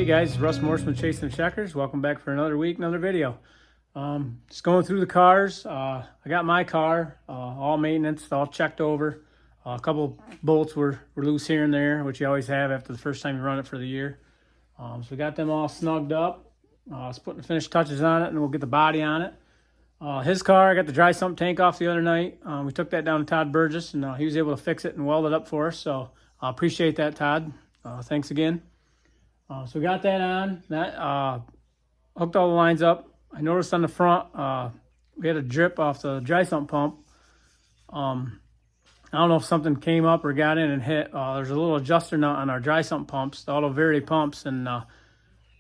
guys, it's Russ Morse from Chasing the Checkers. Welcome back for another week, another video. Just going through the cars. I got my car, all maintenance, all checked over. A couple bolts were loose here and there, which you always have after the first time you run it for the year. So we got them all snugged up. Just putting the finished touches on it, and we'll get the body on it. His car, I got the dry sump tank off the other night. We took that down to Todd Burgess, and he was able to fix it and weld it up for us. So I appreciate that, Todd. Thanks again. So we got that on. That hooked all the lines up. I noticed on the front we had a drip off the dry sump pump. I don't know if something came up or got in and hit. There's a little adjuster nut on our dry sump pumps, the Auto Verity pumps, and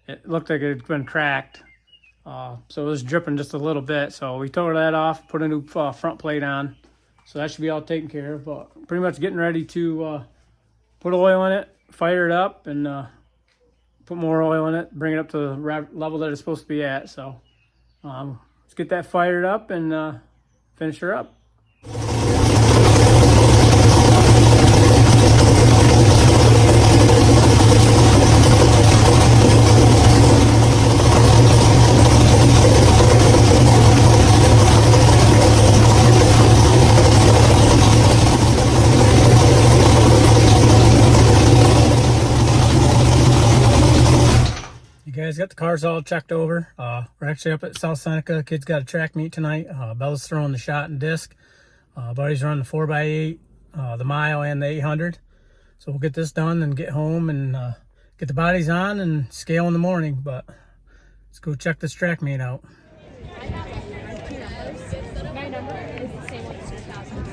it looked like it had been cracked. So it was dripping just a little bit. So we tore that off, put a new front plate on. So that should be all taken care of. But pretty much getting ready to put oil in it, fire it up, and put more oil in it, bring it up to the level that it's supposed to be at. So let's get that fired up and finish her up. Guys, got the cars all checked over. We're actually up at South Seneca. Kids got a track meet tonight. Bella's throwing the shot and disc. Buddy's running the 4x8, the mile, and the 800. So we'll get this done and get home and get the bodies on and scale in the morning. But let's go check this track meet out. My number is the same one as 2,000.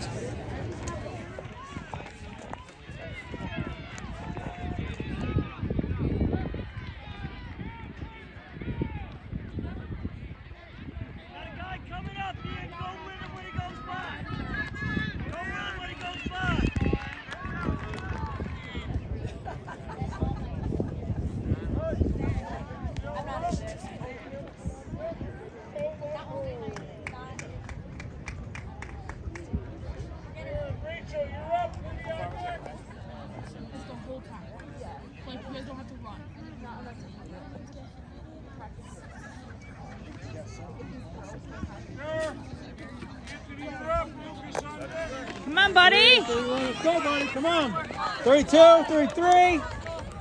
Come on, buddy. Let's go, buddy. Come on. 32, 33.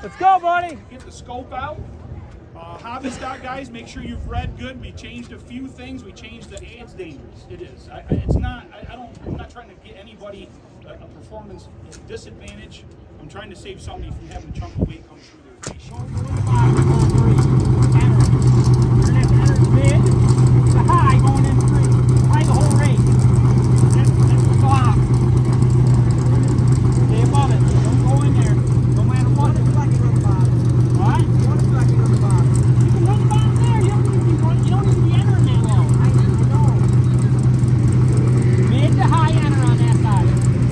Let's go, buddy. Get the scope out. Hobbystock guys, make sure you've read good. We changed a few things. We changed the it's dangerous. It is. It's not. I'm not trying to get anybody a performance disadvantage. I'm trying to save somebody from having a chunk of weight come through their face. You're gonna have to enter the mid. The high going in 3. High the whole race. That's the block. Stay above it. Don't go in there. No matter what. What? What is flecking on the bottom? You can run the bottom there. You don't need to be entering that low. I know. Mid to high enter on that side.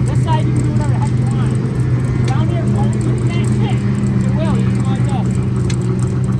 This side you can do whatever the heck you want. Down here, don't do that shit. You will. You can go like this.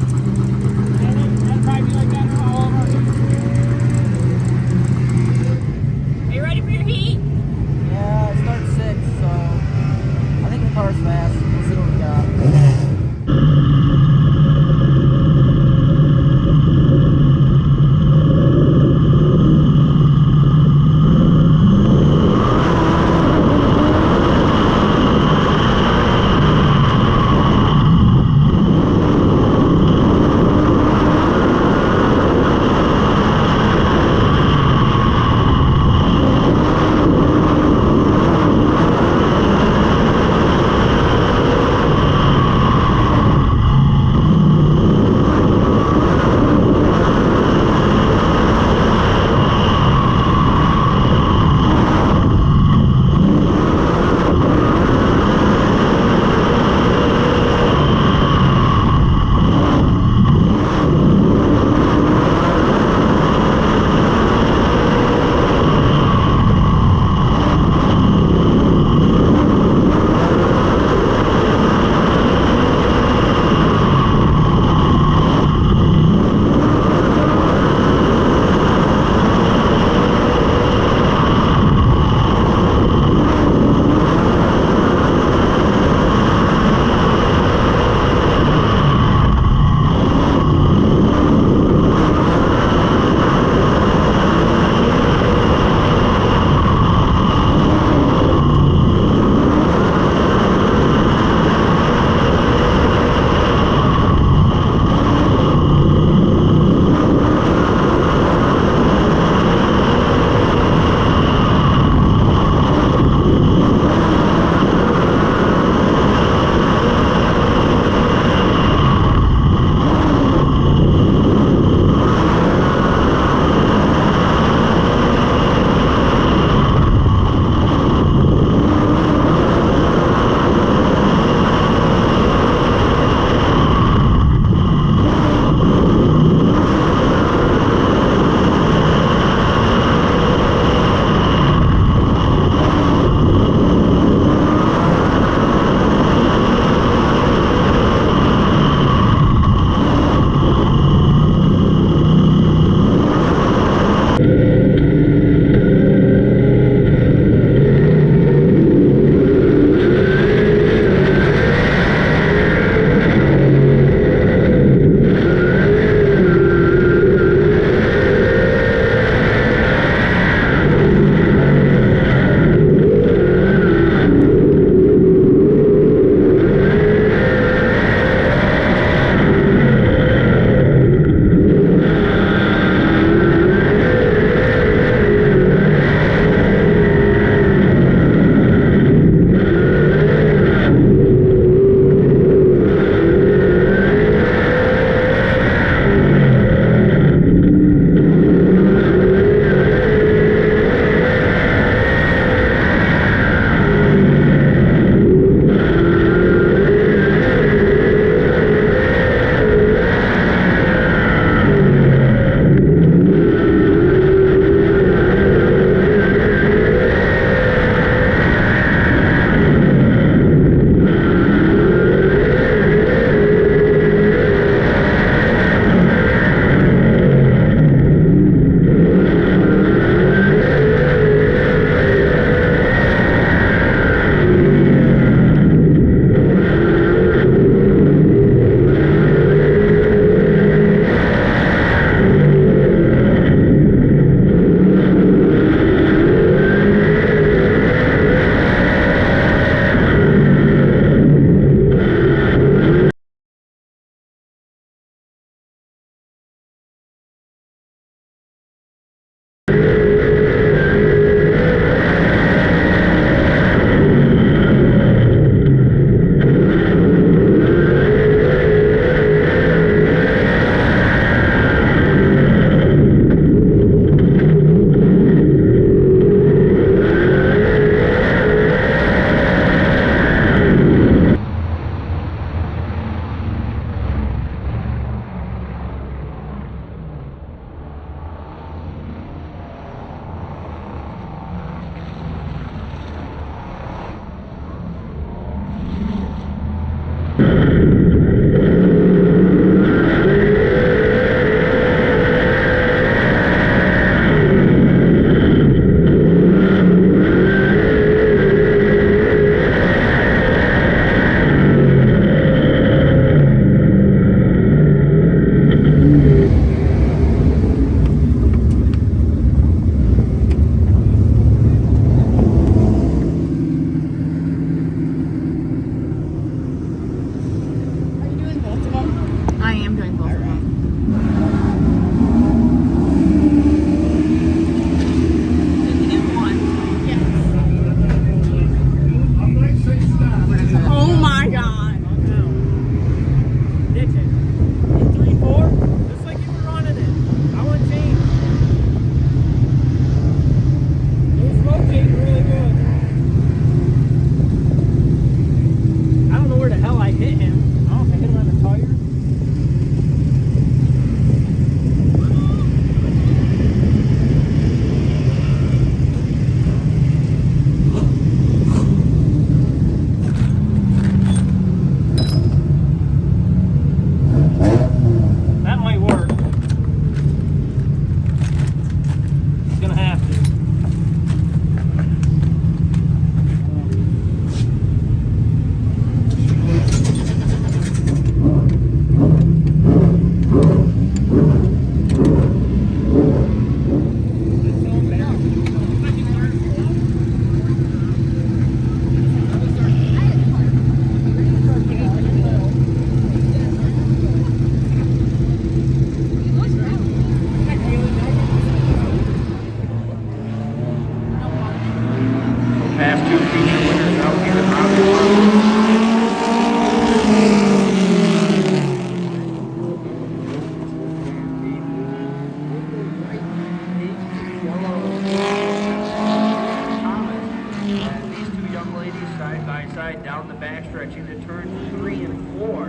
backstretching to turn 3 and 4.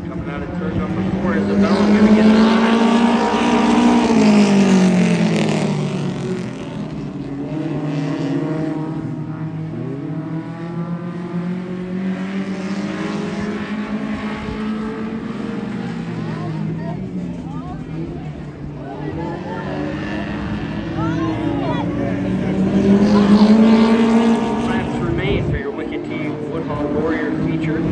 Coming out of turn number 4, Isabella going to get the laps remain for your Wicked T Woodhall Warrior feature.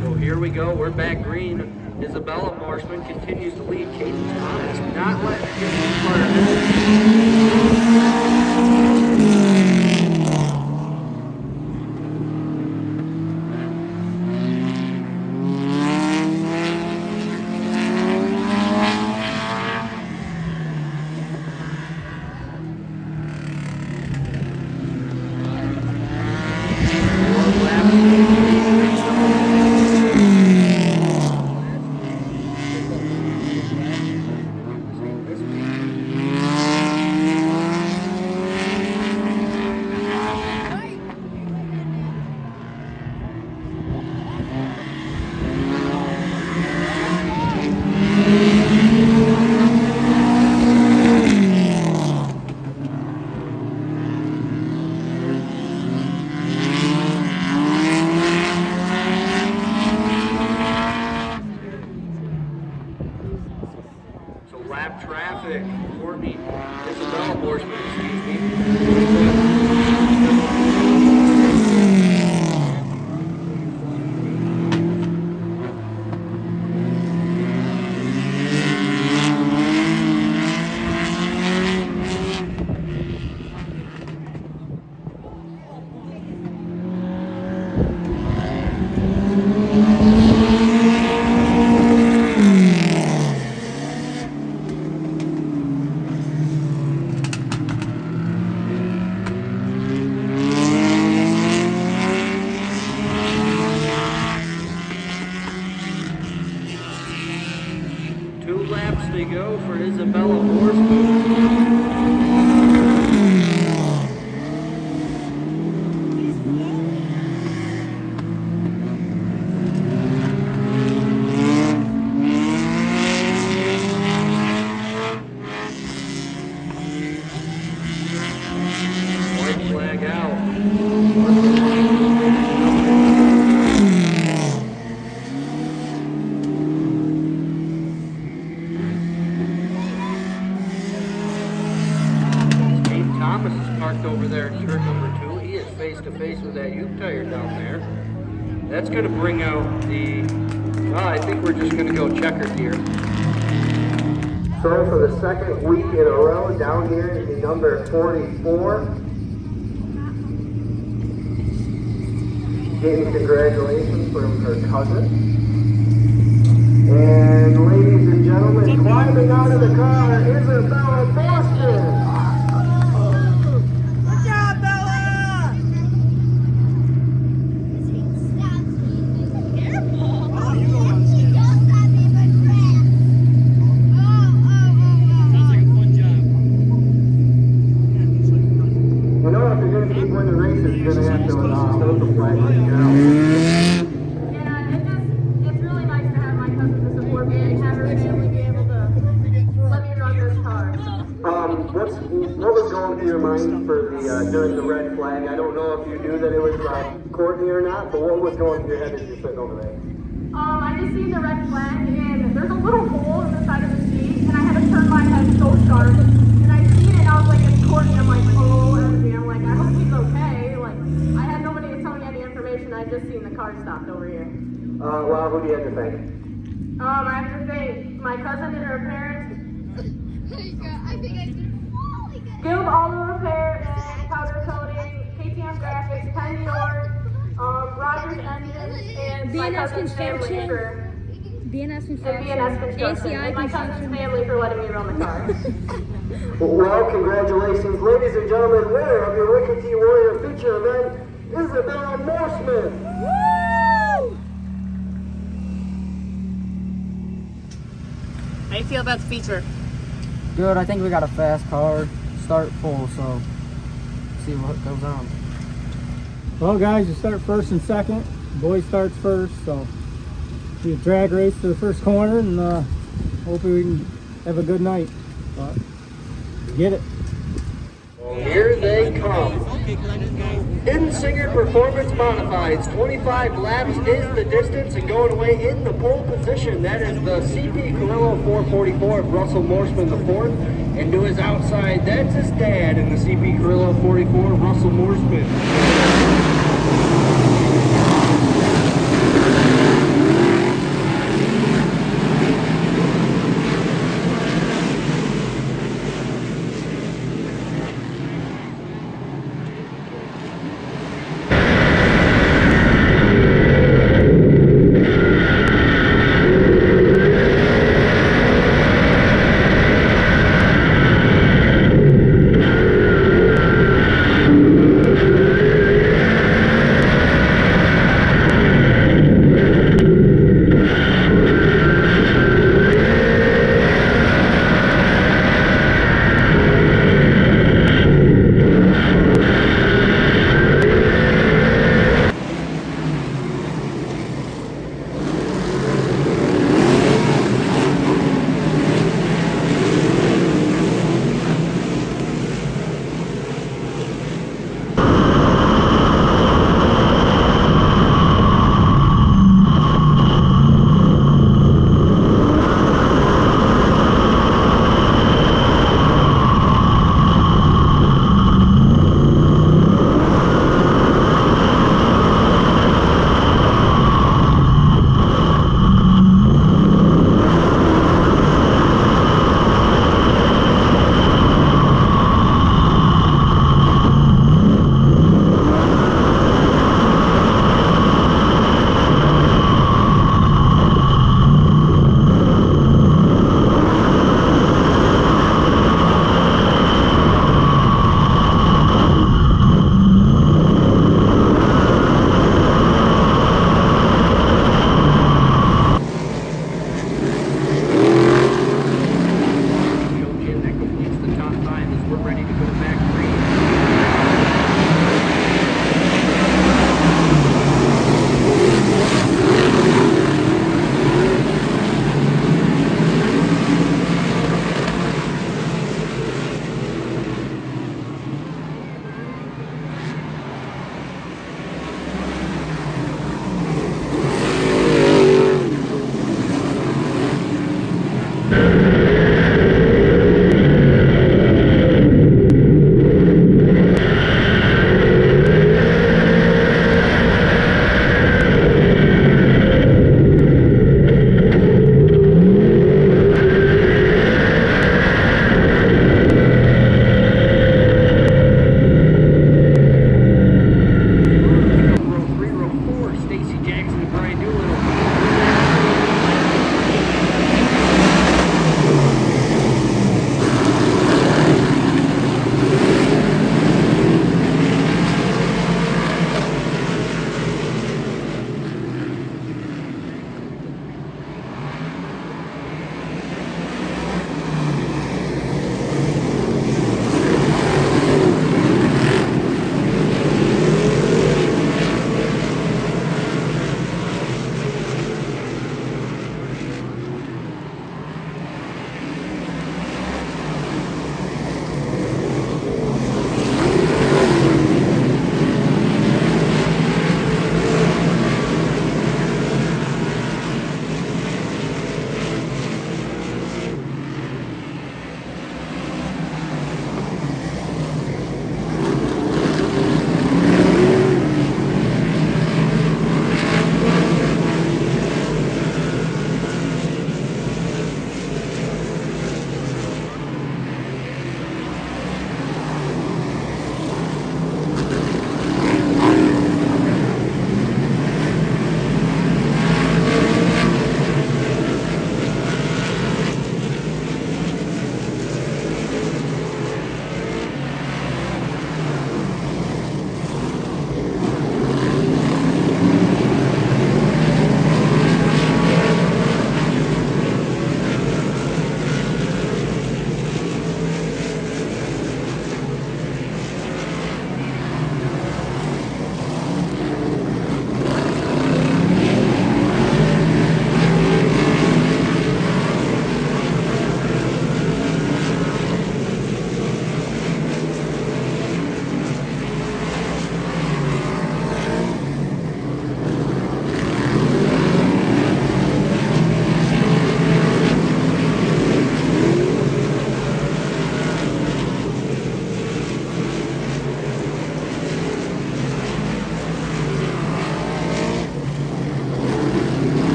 So here we go, we're back green. Isabella Marshman continues to lead. Casey Thomas not letting her get too far ahead. So lap traffic, Courtney, Isabella Marshman, excuse me. Two laps to go for Isabella Marshman. White flag out. Thomas is parked over there in turn number 2. He is face to face with that Ute tire down there. That's going to bring out the, I think we're just going to go checkered here. So for the second week in a row, down here is the number 44. Getting congratulations from her cousin. And ladies and gentlemen, climbing out of the car, Isabella Boston. What was going through your mind for the during the red flag? I don't know if you knew that it was Courtney or not, but what was going through your head as you're sitting over there? I just seen the red flag, and there's a little hole in the side of the seat, and I had to turn my head so sharp, and I seen it, and I was like, it's Courtney. I'm like, oh, everything. I'm like, I hope he's okay. Like, I had nobody to tell me any information. I just seen the car stopped over here. Well, who do you have to thank? I have to thank my cousin and her parents, Guild Auto Repair and Powder Coating, KTM Graphics, Penn York, Rogers Engines, and my BNS cousin's family Construction. for BNS and Construction. BNS Construction, ACI and my cousin's Construction. family for letting me run the car. Well, congratulations, ladies and gentlemen. Winner of your Wicked T Warrior feature event, Isabella Morseman. How do you feel about the feature? Good. I think we got a fast car, start full, so see what goes on. Well, guys, you start first and second. Boy starts first, so be a drag race to the first corner, and hopefully we can have a good night. But get it. Here they come. Insinger Performance Modifieds, 25 laps is the distance, and going away in the pole position, that is the CP Carrillo 444 of Russell Morseman IV, and to his outside, that's his dad in the CP Carrillo 44, Russell Morseman.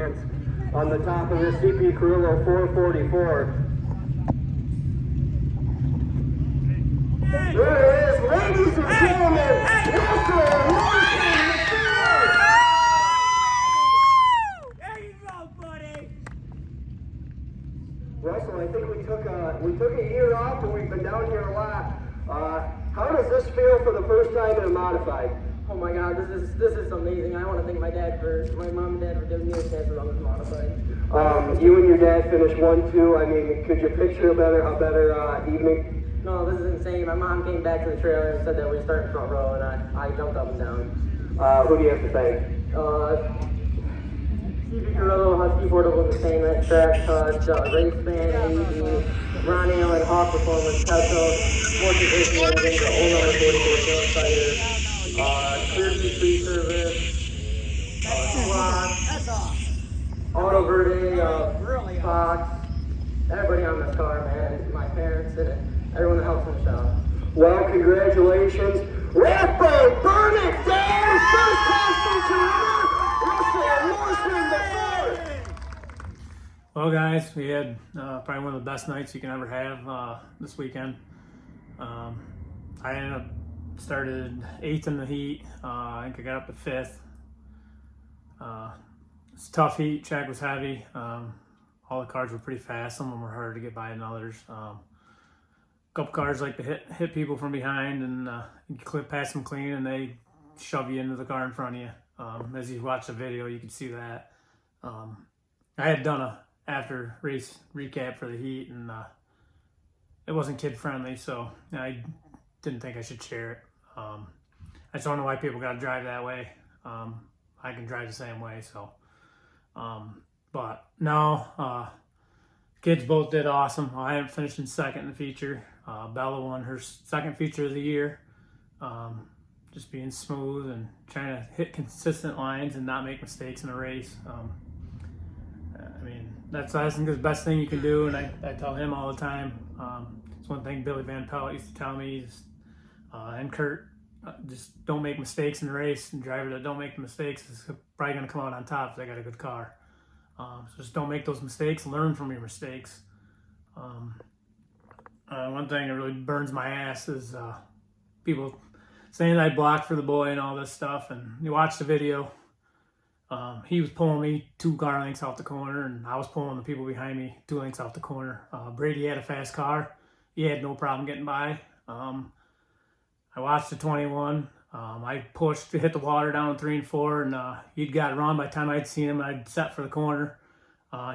performance on the top of this CP Carrillo 444. There it is, ladies and gentlemen, Russell Morrison III! There you go, buddy! Russell, I think we took a year off and we've been down here a lot. How does this feel for the first time in a modified? Oh my God, this is amazing. I want to thank my dad first, my mom and dad for giving me a chance to run this modified. You and your dad finished 1-2. I mean, could you picture a better evening? No, this is insane. My mom came back to the trailer and said that we start in front row, and I jumped up and down. Who do you have to thank? CP Carrillo, Husky Portable Entertainment, Track Touch, Race Band, AV, Ron Allen, Hawk Performance, Tesla, Sports Edition, Engine, the old number 44 Sales Fighter, Clear Free Service, Rock, Auto Verde, Fox, everybody on this car, man, my parents, and everyone that helps in the shop. Well, congratulations. Rathbone, Burnett, Dale, first class feature winner, Russell Morrison the fourth. Well, guys, we had probably one of the best nights you can ever have this weekend. I ended up started 8th in the heat. I think I got up to 5th. It's a tough heat. Track was heavy. All the cars were pretty fast. Some of them were harder to get by than others. A couple cars like to hit people from behind, and you clip past them clean, and they shove you into the car in front of you. As you watch the video, you can see that. I had done a after race recap for the heat, and it wasn't kid friendly, so I didn't think I should share it. I just don't know why people got to drive that way. I can drive the same way, so. But no, kids both did awesome. I haven't finished in second in the feature. Bella won her second feature of the year. Just being smooth and trying to hit consistent lines and not make mistakes in a race. I mean, that's I think the best thing you can do, and I tell him all the time. It's one thing Billy Van Pelt used to tell me, and Kurt, just don't make mistakes in the race, and driver that don't make the mistakes is probably going to come out on top if they got a good car. So just don't make those mistakes, learn from your mistakes. One thing that really burns my ass is people saying I blocked for the boy and all this stuff, and you watch the video. He was pulling me 2 car lengths off the corner, and I was pulling the people behind me 2 lengths off the corner. Brady had a fast car. He had no problem getting by. I watched the 21. I pushed to hit the water down 3 and 4, and he'd got run by the time I'd seen him. I'd set for the corner.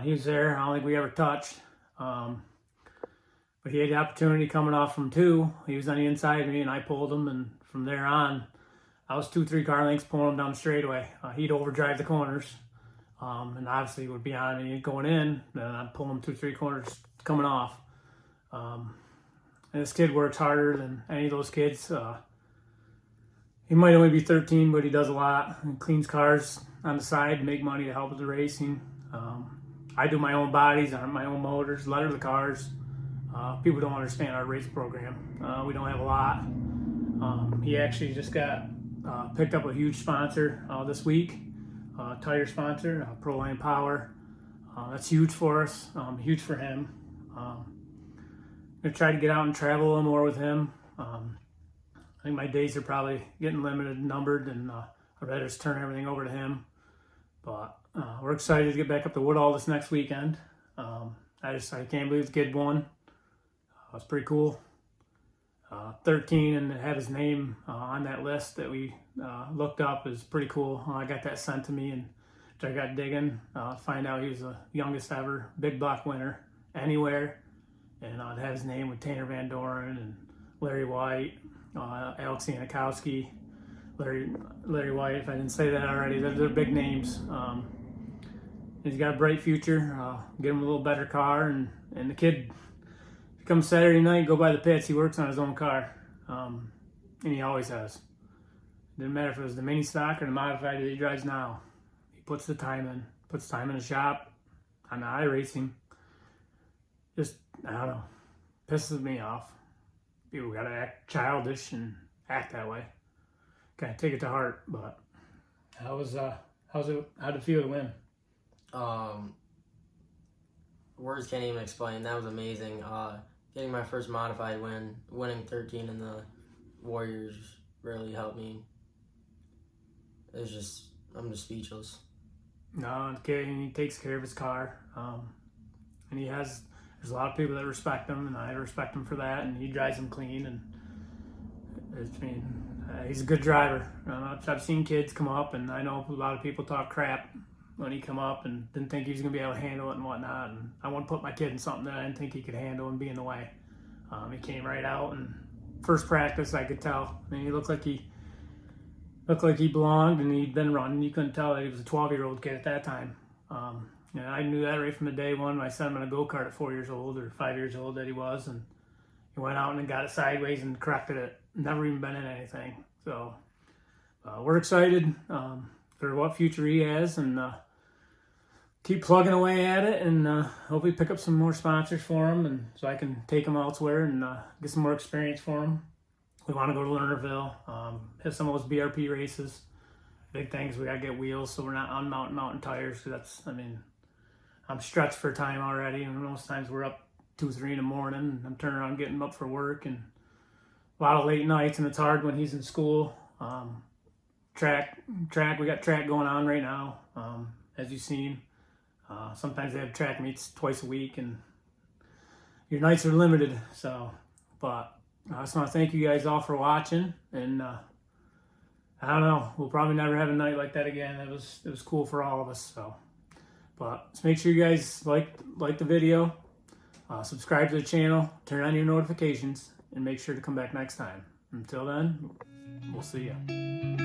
He was there. I don't think we ever touched. But he had the opportunity coming off from 2. He was on the inside of me, and I pulled him, and from there on, I was 2-3 car lengths pulling him down the straightaway. He'd overdrive the corners, and obviously would be on me going in, then I'd pull him 2-3 corners coming off. And this kid works harder than any of those kids. He might only be 13, but he does a lot and cleans cars on the side to make money to help with the racing. I do my own bodies on my own motors, leather the cars. People don't understand our race program. We don't have a lot. He actually just got picked up a huge sponsor this week, tire sponsor, Proline Power. That's huge for us, huge for him. I'm gonna try to get out and travel a little more with him. I think my days are probably getting limited, numbered, and I'd rather just turn everything over to him. But we're excited to get back up to Woodall this next weekend. I can't believe the kid won. It's pretty cool. 13 and to have his name on that list that we looked up is pretty cool. I got that sent to me, and I got digging. Find out he was the youngest ever big block winner anywhere. And to have his name with Tanner Van Doren and Larry White, Alex Janikowski, Larry White, if I didn't say that already, they're big names. He's got a bright future. Get him a little better car, and the kid, if he comes Saturday night, go by the pits, he works on his own car, and he always has. Didn't matter if it was the mini stock or the modified that he drives now. He puts the time in, the shop, on the iRacing. Just, I don't know, pisses me off. People gotta act childish and act that way. Kind of take it to heart, but how'd it feel to win? Words can't even explain. That was amazing. Getting my first modified win, winning 13 in the Warriors really helped me. I'm just speechless. No, okay, and he takes care of his car. And there's a lot of people that respect him, and I respect him for that. And he drives them clean, and he's a good driver. I've seen kids come up, and I know a lot of people talk crap when he come up and didn't think he was gonna be able to handle it and whatnot. And I wouldn't put my kid in something that I didn't think he could handle and be in the way. He came right out, and first practice I could tell. I mean, he looked like he belonged, and he'd been running. You couldn't tell that he was a 12-year-old kid at that time. And I knew that right from the day one when I sent him in a go-kart at 4 years old or 5 years old that he was. And he went out and got it sideways and corrected it. Never even been in anything. So we're excited for what future he has, and keep plugging away at it, and hopefully pick up some more sponsors for him, and so I can take him elsewhere and get some more experience for him. We want to go to Lernerville, hit some of those BRP races. Big things, we got to get wheels so we're not on mountain tires. Cause I'm stretched for time already, and most times we're up 2, 3 in the morning, and I'm turning around getting up for work, and a lot of late nights, and it's hard when he's in school. Track, we got track going on right now, as you've seen. Sometimes they have track meets twice a week, and your nights are limited. So, but I just want to thank you guys all for watching, and I don't know, we'll probably never have a night like that again. It was cool for all of us. So, but just make sure you guys like the video, subscribe to the channel, turn on your notifications, and make sure to come back next time. Until then, we'll see ya.